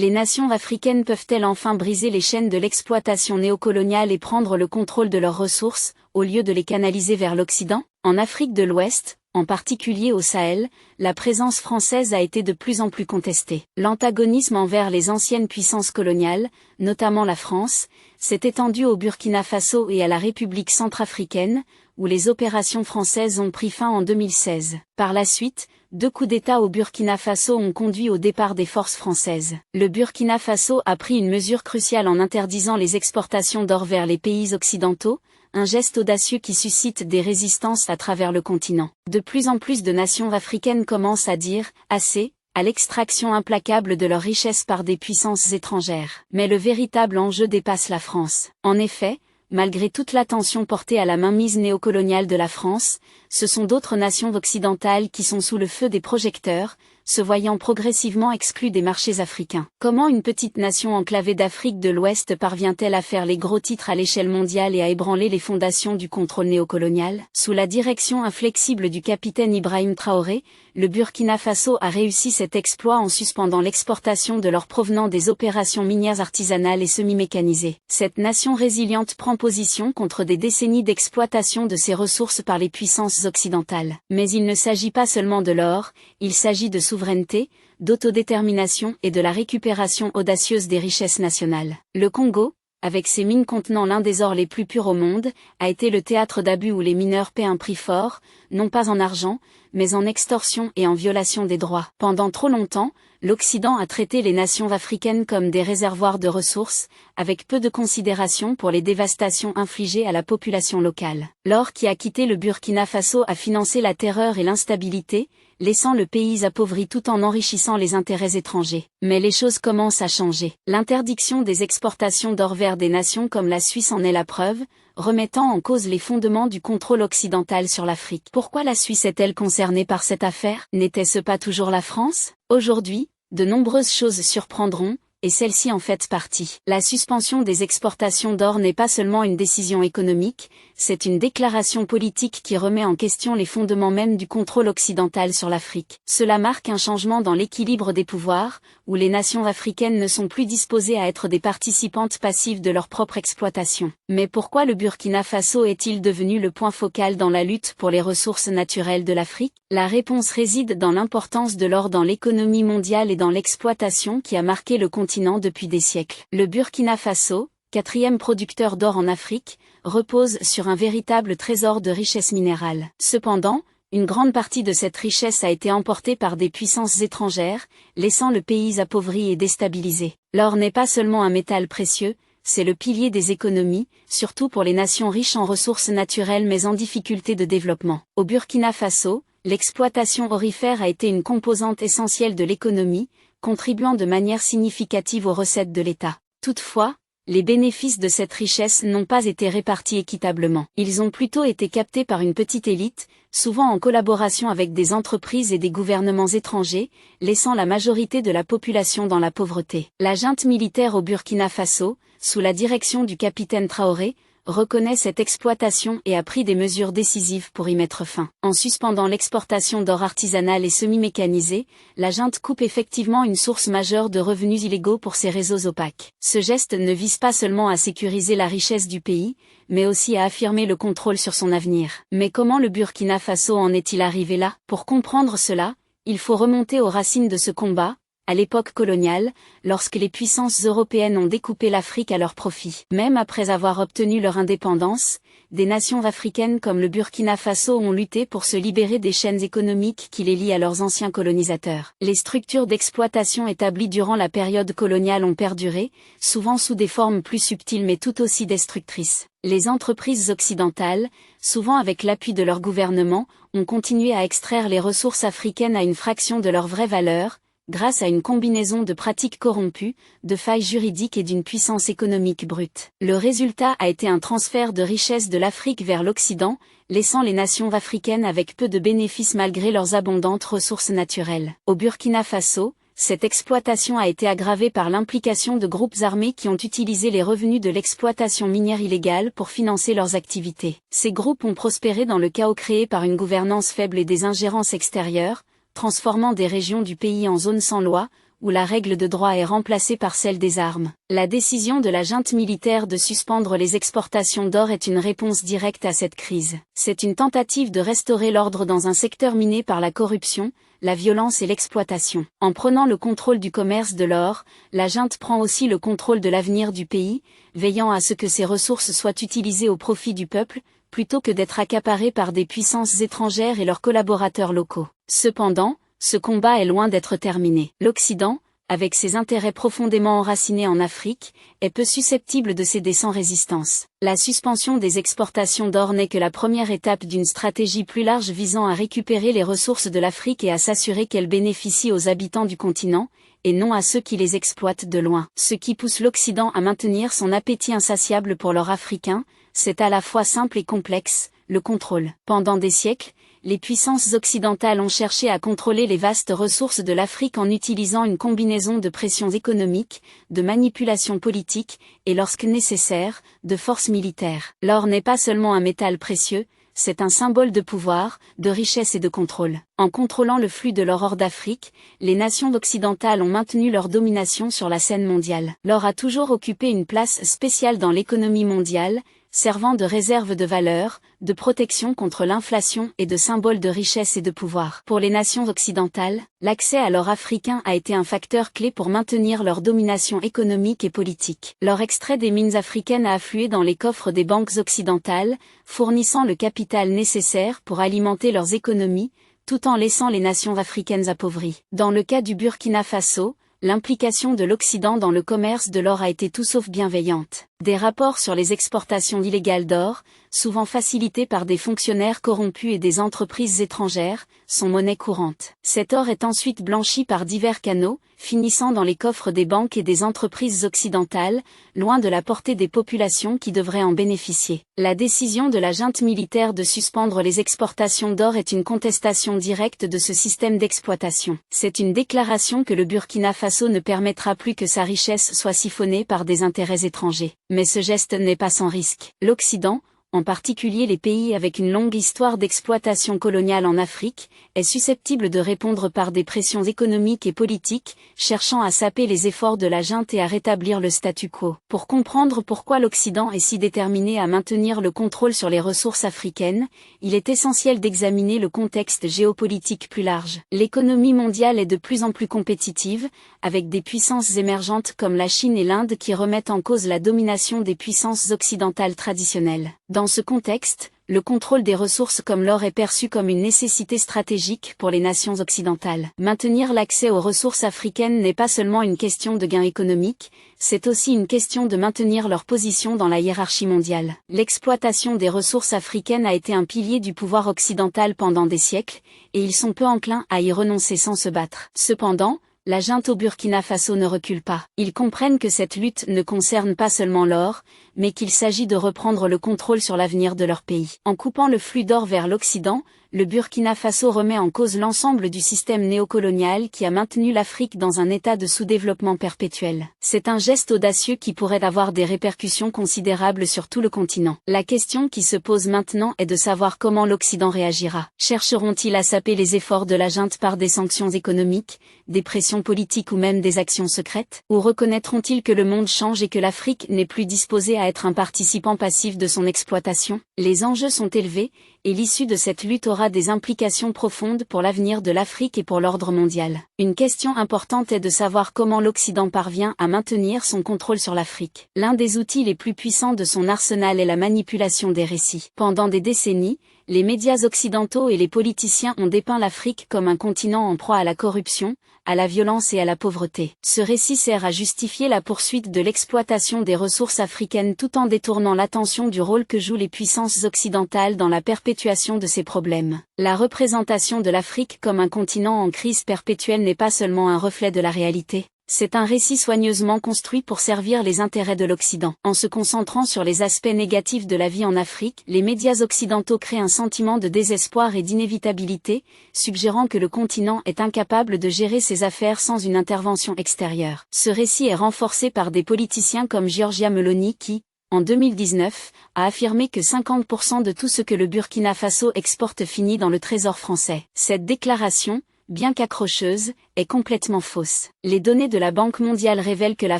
Les nations africaines peuvent-elles enfin briser les chaînes de l'exploitation néocoloniale et prendre le contrôle de leurs ressources, au lieu de les canaliser vers l'Occident? En Afrique de l'Ouest, en particulier au Sahel, la présence française a été de plus en plus contestée. L'antagonisme envers les anciennes puissances coloniales, notamment la France, s'est étendu au Burkina Faso et à la République centrafricaine, où les opérations françaises ont pris fin en 2016. Par la suite, 2 coups d'État au Burkina Faso ont conduit au départ des forces françaises. Le Burkina Faso a pris une mesure cruciale en interdisant les exportations d'or vers les pays occidentaux, un geste audacieux qui suscite des résistances à travers le continent. De plus en plus de nations africaines commencent à dire « assez » à l'extraction implacable de leurs richesses par des puissances étrangères. Mais le véritable enjeu dépasse la France. En effet, malgré toute l'attention portée à la mainmise néocoloniale de la France, ce sont d'autres nations occidentales qui sont sous le feu des projecteurs, se voyant progressivement exclues des marchés africains. Comment une petite nation enclavée d'Afrique de l'Ouest parvient-elle à faire les gros titres à l'échelle mondiale et à ébranler les fondations du contrôle néocolonial? Sous la direction inflexible du capitaine Ibrahim Traoré, le Burkina Faso a réussi cet exploit en suspendant l'exportation de l'or provenant des opérations minières artisanales et semi-mécanisées. Cette nation résiliente prend position contre des décennies d'exploitation de ses ressources par les puissances occidentales. Mais il ne s'agit pas seulement de l'or, il s'agit de souveraineté, d'autodétermination et de la récupération audacieuse des richesses nationales. Le Congo, avec ses mines contenant l'un des ors les plus purs au monde, a été le théâtre d'abus où les mineurs paient un prix fort, non pas en argent, mais en extorsion et en violation des droits. Pendant trop longtemps, l'Occident a traité les nations africaines comme des réservoirs de ressources, avec peu de considération pour les dévastations infligées à la population locale. L'or qui a quitté le Burkina Faso a financé la terreur et l'instabilité, laissant le pays appauvri tout en enrichissant les intérêts étrangers. Mais les choses commencent à changer. L'interdiction des exportations d'or vers des nations comme la Suisse en est la preuve, remettant en cause les fondements du contrôle occidental sur l'Afrique. Pourquoi la Suisse est-elle concernée par cette affaire? N'était-ce pas toujours la France? Aujourd'hui, de nombreuses choses surprendront, et celle-ci en fait partie. La suspension des exportations d'or n'est pas seulement une décision économique, c'est une déclaration politique qui remet en question les fondements même du contrôle occidental sur l'Afrique. Cela marque un changement dans l'équilibre des pouvoirs, où les nations africaines ne sont plus disposées à être des participantes passives de leur propre exploitation. Mais pourquoi le Burkina Faso est-il devenu le point focal dans la lutte pour les ressources naturelles de l'Afrique? La réponse réside dans l'importance de l'or dans l'économie mondiale et dans l'exploitation qui a marqué le continent depuis des siècles. Le Burkina Faso, 4e producteur d'or en Afrique, repose sur un véritable trésor de richesses minérales. Cependant, une grande partie de cette richesse a été emportée par des puissances étrangères, laissant le pays appauvri et déstabilisé. L'or n'est pas seulement un métal précieux, c'est le pilier des économies, surtout pour les nations riches en ressources naturelles mais en difficulté de développement. Au Burkina Faso, l'exploitation aurifère a été une composante essentielle de l'économie, contribuant de manière significative aux recettes de l'État. Toutefois, les bénéfices de cette richesse n'ont pas été répartis équitablement. Ils ont plutôt été captés par une petite élite, souvent en collaboration avec des entreprises et des gouvernements étrangers, laissant la majorité de la population dans la pauvreté. La junte militaire au Burkina Faso, sous la direction du capitaine Traoré, reconnaît cette exploitation et a pris des mesures décisives pour y mettre fin. En suspendant l'exportation d'or artisanal et semi-mécanisé, la junte coupe effectivement une source majeure de revenus illégaux pour ses réseaux opaques. Ce geste ne vise pas seulement à sécuriser la richesse du pays, mais aussi à affirmer le contrôle sur son avenir. Mais comment le Burkina Faso en est-il arrivé là? Pour comprendre cela, il faut remonter aux racines de ce combat, à l'époque coloniale, lorsque les puissances européennes ont découpé l'Afrique à leur profit. Même après avoir obtenu leur indépendance, des nations africaines comme le Burkina Faso ont lutté pour se libérer des chaînes économiques qui les lient à leurs anciens colonisateurs. Les structures d'exploitation établies durant la période coloniale ont perduré, souvent sous des formes plus subtiles mais tout aussi destructrices. Les entreprises occidentales, souvent avec l'appui de leur gouvernement, ont continué à extraire les ressources africaines à une fraction de leur vraie valeur, grâce à une combinaison de pratiques corrompues, de failles juridiques et d'une puissance économique brute. Le résultat a été un transfert de richesses de l'Afrique vers l'Occident, laissant les nations africaines avec peu de bénéfices malgré leurs abondantes ressources naturelles. Au Burkina Faso, cette exploitation a été aggravée par l'implication de groupes armés qui ont utilisé les revenus de l'exploitation minière illégale pour financer leurs activités. Ces groupes ont prospéré dans le chaos créé par une gouvernance faible et des ingérences extérieures, transformant des régions du pays en zones sans loi, où la règle de droit est remplacée par celle des armes. La décision de la junte militaire de suspendre les exportations d'or est une réponse directe à cette crise. C'est une tentative de restaurer l'ordre dans un secteur miné par la corruption, la violence et l'exploitation. En prenant le contrôle du commerce de l'or, la junte prend aussi le contrôle de l'avenir du pays, veillant à ce que ses ressources soient utilisées au profit du peuple, plutôt que d'être accaparées par des puissances étrangères et leurs collaborateurs locaux. Cependant, ce combat est loin d'être terminé. L'Occident, avec ses intérêts profondément enracinés en Afrique, est peu susceptible de céder sans résistance. La suspension des exportations d'or n'est que la première étape d'une stratégie plus large visant à récupérer les ressources de l'Afrique et à s'assurer qu'elles bénéficient aux habitants du continent, et non à ceux qui les exploitent de loin. Ce qui pousse l'Occident à maintenir son appétit insatiable pour l'or africain, c'est à la fois simple et complexe, le contrôle. Pendant des siècles, les puissances occidentales ont cherché à contrôler les vastes ressources de l'Afrique en utilisant une combinaison de pressions économiques, de manipulations politiques, et lorsque nécessaire, de forces militaires. L'or n'est pas seulement un métal précieux, c'est un symbole de pouvoir, de richesse et de contrôle. En contrôlant le flux de l'or hors d'Afrique, les nations occidentales ont maintenu leur domination sur la scène mondiale. L'or a toujours occupé une place spéciale dans l'économie mondiale, servant de réserve de valeur, de protection contre l'inflation et de symbole de richesse et de pouvoir. Pour les nations occidentales, l'accès à l'or africain a été un facteur clé pour maintenir leur domination économique et politique. L'or extrait des mines africaines a afflué dans les coffres des banques occidentales, fournissant le capital nécessaire pour alimenter leurs économies, tout en laissant les nations africaines appauvries. Dans le cas du Burkina Faso, l'implication de l'Occident dans le commerce de l'or a été tout sauf bienveillante. Des rapports sur les exportations illégales d'or, souvent facilités par des fonctionnaires corrompus et des entreprises étrangères, sont monnaie courante. Cet or est ensuite blanchi par divers canaux, finissant dans les coffres des banques et des entreprises occidentales, loin de la portée des populations qui devraient en bénéficier. La décision de la junte militaire de suspendre les exportations d'or est une contestation directe de ce système d'exploitation. C'est une déclaration que le Burkina Faso ne permettra plus que sa richesse soit siphonnée par des intérêts étrangers. Mais ce geste n'est pas sans risque. L'Occident, en particulier les pays avec une longue histoire d'exploitation coloniale en Afrique, est susceptible de répondre par des pressions économiques et politiques, cherchant à saper les efforts de la junte et à rétablir le statu quo. Pour comprendre pourquoi l'Occident est si déterminé à maintenir le contrôle sur les ressources africaines, il est essentiel d'examiner le contexte géopolitique plus large. L'économie mondiale est de plus en plus compétitive, avec des puissances émergentes comme la Chine et l'Inde qui remettent en cause la domination des puissances occidentales traditionnelles. Dans ce contexte, le contrôle des ressources comme l'or est perçu comme une nécessité stratégique pour les nations occidentales. Maintenir l'accès aux ressources africaines n'est pas seulement une question de gain économique, c'est aussi une question de maintenir leur position dans la hiérarchie mondiale. L'exploitation des ressources africaines a été un pilier du pouvoir occidental pendant des siècles, et ils sont peu enclins à y renoncer sans se battre. Cependant, la junte au Burkina Faso ne recule pas. Ils comprennent que cette lutte ne concerne pas seulement l'or, mais qu'il s'agit de reprendre le contrôle sur l'avenir de leur pays. En coupant le flux d'or vers l'Occident, le Burkina Faso remet en cause l'ensemble du système néocolonial qui a maintenu l'Afrique dans un état de sous-développement perpétuel. C'est un geste audacieux qui pourrait avoir des répercussions considérables sur tout le continent. La question qui se pose maintenant est de savoir comment l'Occident réagira. Chercheront-ils à saper les efforts de la junte par des sanctions économiques, des pressions politiques ou même des actions secrètes? Ou reconnaîtront-ils que le monde change et que l'Afrique n'est plus disposée à être un participant passif de son exploitation? Les enjeux sont élevés, et l'issue de cette lutte aura des implications profondes pour l'avenir de l'Afrique et pour l'ordre mondial. Une question importante est de savoir comment l'Occident parvient à maintenir son contrôle sur l'Afrique. L'un des outils les plus puissants de son arsenal est la manipulation des récits. Pendant des décennies, les médias occidentaux et les politiciens ont dépeint l'Afrique comme un continent en proie à la corruption, à la violence et à la pauvreté. Ce récit sert à justifier la poursuite de l'exploitation des ressources africaines tout en détournant l'attention du rôle que jouent les puissances occidentales dans la perpétuation de ces problèmes. La représentation de l'Afrique comme un continent en crise perpétuelle n'est pas seulement un reflet de la réalité. C'est un récit soigneusement construit pour servir les intérêts de l'Occident. En se concentrant sur les aspects négatifs de la vie en Afrique, les médias occidentaux créent un sentiment de désespoir et d'inévitabilité, suggérant que le continent est incapable de gérer ses affaires sans une intervention extérieure. Ce récit est renforcé par des politiciens comme Giorgia Meloni qui, en 2019, a affirmé que 50% de tout ce que le Burkina Faso exporte finit dans le trésor français. Cette déclaration, bien qu'accrocheuse, est complètement fausse. Les données de la Banque mondiale révèlent que la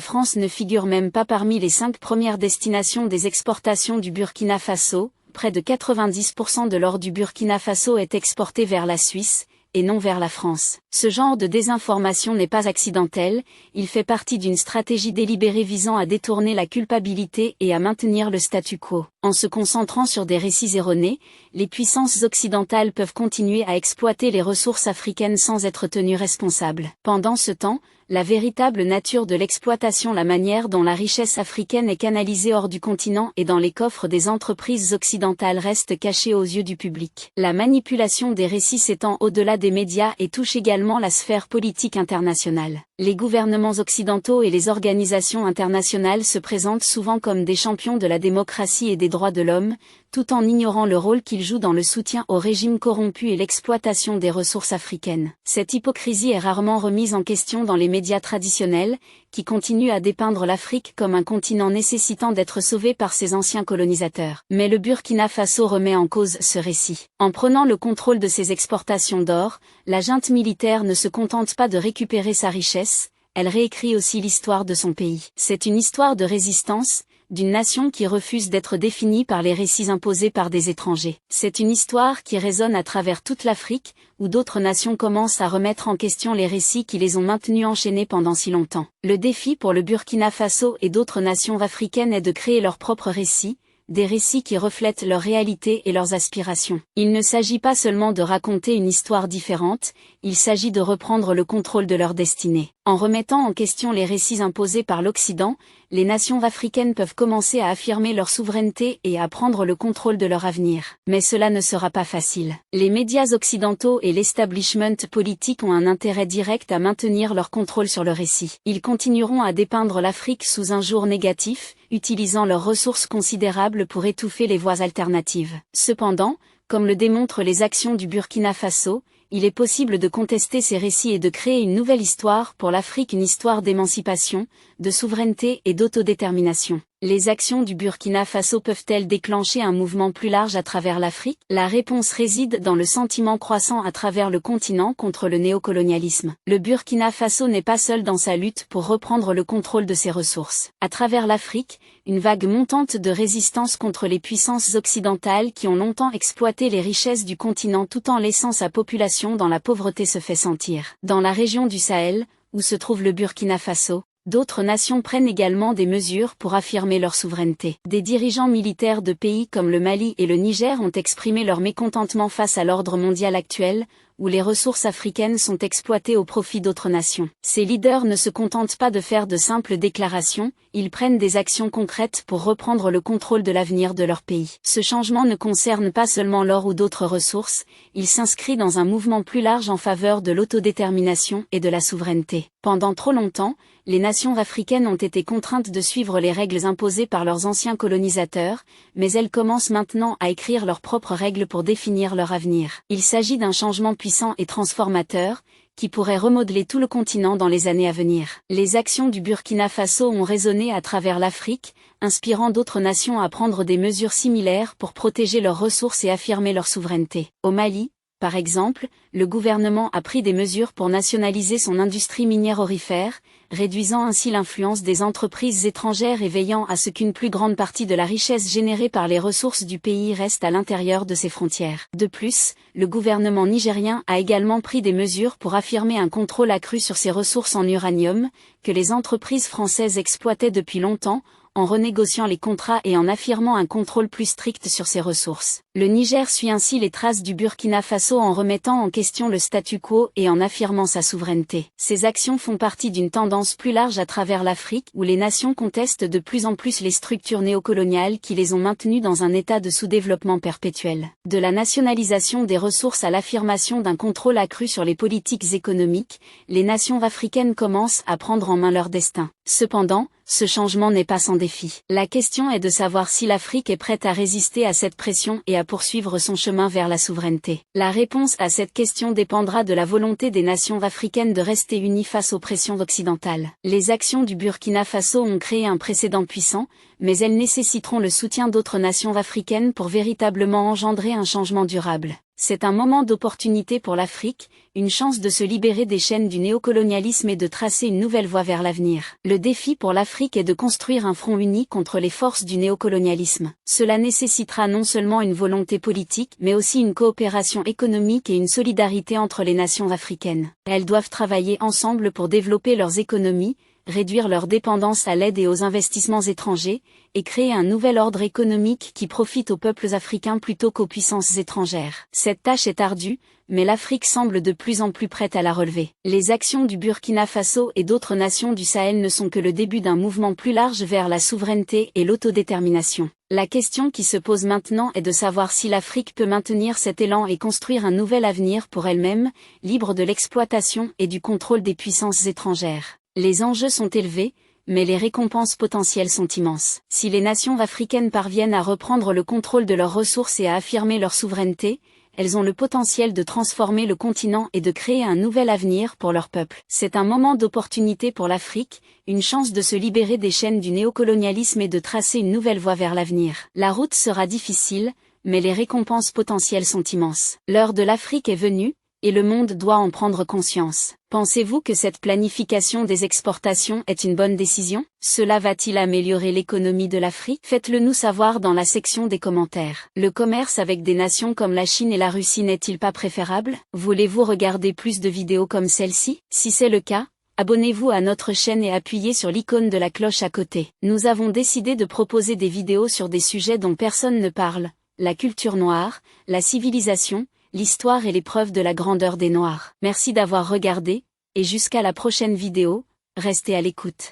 France ne figure même pas parmi les 5 premières destinations des exportations du Burkina Faso. Près de 90% de l'or du Burkina Faso est exporté vers la Suisse, et non vers la France. Ce genre de désinformation n'est pas accidentel, il fait partie d'une stratégie délibérée visant à détourner la culpabilité et à maintenir le statu quo. En se concentrant sur des récits erronés, les puissances occidentales peuvent continuer à exploiter les ressources africaines sans être tenues responsables. Pendant ce temps, la véritable nature de l'exploitation, la manière dont la richesse africaine est canalisée hors du continent et dans les coffres des entreprises occidentales reste cachée aux yeux du public. La manipulation des récits s'étend au-delà des médias et touche également la sphère politique internationale. Les gouvernements occidentaux et les organisations internationales se présentent souvent comme des champions de la démocratie et des droits de l'homme, tout en ignorant le rôle qu'ils jouent dans le soutien au régime corrompu et l'exploitation des ressources africaines. Cette hypocrisie est rarement remise en question dans les médias traditionnels, qui continuent à dépeindre l'Afrique comme un continent nécessitant d'être sauvé par ses anciens colonisateurs. Mais le Burkina Faso remet en cause ce récit. En prenant le contrôle de ses exportations d'or, la junte militaire ne se contente pas de récupérer sa richesse, elle réécrit aussi l'histoire de son pays. C'est une histoire de résistance, d'une nation qui refuse d'être définie par les récits imposés par des étrangers. C'est une histoire qui résonne à travers toute l'Afrique, où d'autres nations commencent à remettre en question les récits qui les ont maintenus enchaînés pendant si longtemps. Le défi pour le Burkina Faso et d'autres nations africaines est de créer leurs propres récits, des récits qui reflètent leur réalité et leurs aspirations. Il ne s'agit pas seulement de raconter une histoire différente, il s'agit de reprendre le contrôle de leur destinée. En remettant en question les récits imposés par l'Occident, les nations africaines peuvent commencer à affirmer leur souveraineté et à prendre le contrôle de leur avenir. Mais cela ne sera pas facile. Les médias occidentaux et l'establishment politique ont un intérêt direct à maintenir leur contrôle sur le récit. Ils continueront à dépeindre l'Afrique sous un jour négatif, utilisant leurs ressources considérables pour étouffer les voies alternatives. Cependant, comme le démontrent les actions du Burkina Faso, il est possible de contester ces récits et de créer une nouvelle histoire pour l'Afrique, une histoire d'émancipation, de souveraineté et d'autodétermination. Les actions du Burkina Faso peuvent-elles déclencher un mouvement plus large à travers l'Afrique? La réponse réside dans le sentiment croissant à travers le continent contre le néocolonialisme. Le Burkina Faso n'est pas seul dans sa lutte pour reprendre le contrôle de ses ressources. À travers l'Afrique, une vague montante de résistance contre les puissances occidentales qui ont longtemps exploité les richesses du continent tout en laissant sa population dans la pauvreté se fait sentir. Dans la région du Sahel, où se trouve le Burkina Faso, d'autres nations prennent également des mesures pour affirmer leur souveraineté. Des dirigeants militaires de pays comme le Mali et le Niger ont exprimé leur mécontentement face à l'ordre mondial actuel, où les ressources africaines sont exploitées au profit d'autres nations. Ces leaders ne se contentent pas de faire de simples déclarations, ils prennent des actions concrètes pour reprendre le contrôle de l'avenir de leur pays. Ce changement ne concerne pas seulement l'or ou d'autres ressources, il s'inscrit dans un mouvement plus large en faveur de l'autodétermination et de la souveraineté. Pendant trop longtemps, les nations africaines ont été contraintes de suivre les règles imposées par leurs anciens colonisateurs, mais elles commencent maintenant à écrire leurs propres règles pour définir leur avenir. Il s'agit d'un changement puissant et transformateur, qui pourrait remodeler tout le continent dans les années à venir. Les actions du Burkina Faso ont résonné à travers l'Afrique, inspirant d'autres nations à prendre des mesures similaires pour protéger leurs ressources et affirmer leur souveraineté. Au Mali, par exemple, le gouvernement a pris des mesures pour nationaliser son industrie minière aurifère, réduisant ainsi l'influence des entreprises étrangères et veillant à ce qu'une plus grande partie de la richesse générée par les ressources du pays reste à l'intérieur de ses frontières. De plus, le gouvernement nigérien a également pris des mesures pour affirmer un contrôle accru sur ses ressources en uranium, que les entreprises françaises exploitaient depuis longtemps, en renégociant les contrats et en affirmant un contrôle plus strict sur ses ressources. Le Niger suit ainsi les traces du Burkina Faso en remettant en question le statu quo et en affirmant sa souveraineté. Ces actions font partie d'une tendance plus large à travers l'Afrique où les nations contestent de plus en plus les structures néocoloniales qui les ont maintenues dans un état de sous-développement perpétuel. De la nationalisation des ressources à l'affirmation d'un contrôle accru sur les politiques économiques, les nations africaines commencent à prendre en main leur destin. Cependant, ce changement n'est pas sans défi. La question est de savoir si l'Afrique est prête à résister à cette pression et à poursuivre son chemin vers la souveraineté. La réponse à cette question dépendra de la volonté des nations africaines de rester unies face aux pressions occidentales. Les actions du Burkina Faso ont créé un précédent puissant, mais elles nécessiteront le soutien d'autres nations africaines pour véritablement engendrer un changement durable. C'est un moment d'opportunité pour l'Afrique, une chance de se libérer des chaînes du néocolonialisme et de tracer une nouvelle voie vers l'avenir. Le défi pour l'Afrique est de construire un front uni contre les forces du néocolonialisme. Cela nécessitera non seulement une volonté politique, mais aussi une coopération économique et une solidarité entre les nations africaines. Elles doivent travailler ensemble pour développer leurs économies, réduire leur dépendance à l'aide et aux investissements étrangers, et créer un nouvel ordre économique qui profite aux peuples africains plutôt qu'aux puissances étrangères. Cette tâche est ardue, mais l'Afrique semble de plus en plus prête à la relever. Les actions du Burkina Faso et d'autres nations du Sahel ne sont que le début d'un mouvement plus large vers la souveraineté et l'autodétermination. La question qui se pose maintenant est de savoir si l'Afrique peut maintenir cet élan et construire un nouvel avenir pour elle-même, libre de l'exploitation et du contrôle des puissances étrangères. Les enjeux sont élevés, mais les récompenses potentielles sont immenses. Si les nations africaines parviennent à reprendre le contrôle de leurs ressources et à affirmer leur souveraineté, elles ont le potentiel de transformer le continent et de créer un nouvel avenir pour leur peuple. C'est un moment d'opportunité pour l'Afrique, une chance de se libérer des chaînes du néocolonialisme et de tracer une nouvelle voie vers l'avenir. La route sera difficile, mais les récompenses potentielles sont immenses. L'heure de l'Afrique est venue, et le monde doit en prendre conscience. Pensez-vous que cette planification des exportations est une bonne décision? Cela va-t-il améliorer l'économie de l'Afrique? Faites-le nous savoir dans la section des commentaires. Le commerce avec des nations comme la Chine et la Russie n'est-il pas préférable? Voulez-vous regarder plus de vidéos comme celle-ci? Si c'est le cas, abonnez-vous à notre chaîne et appuyez sur l'icône de la cloche à côté. Nous avons décidé de proposer des vidéos sur des sujets dont personne ne parle, la culture noire, la civilisation, l'histoire et l'épreuve de la grandeur des Noirs. Merci d'avoir regardé, et jusqu'à la prochaine vidéo, restez à l'écoute.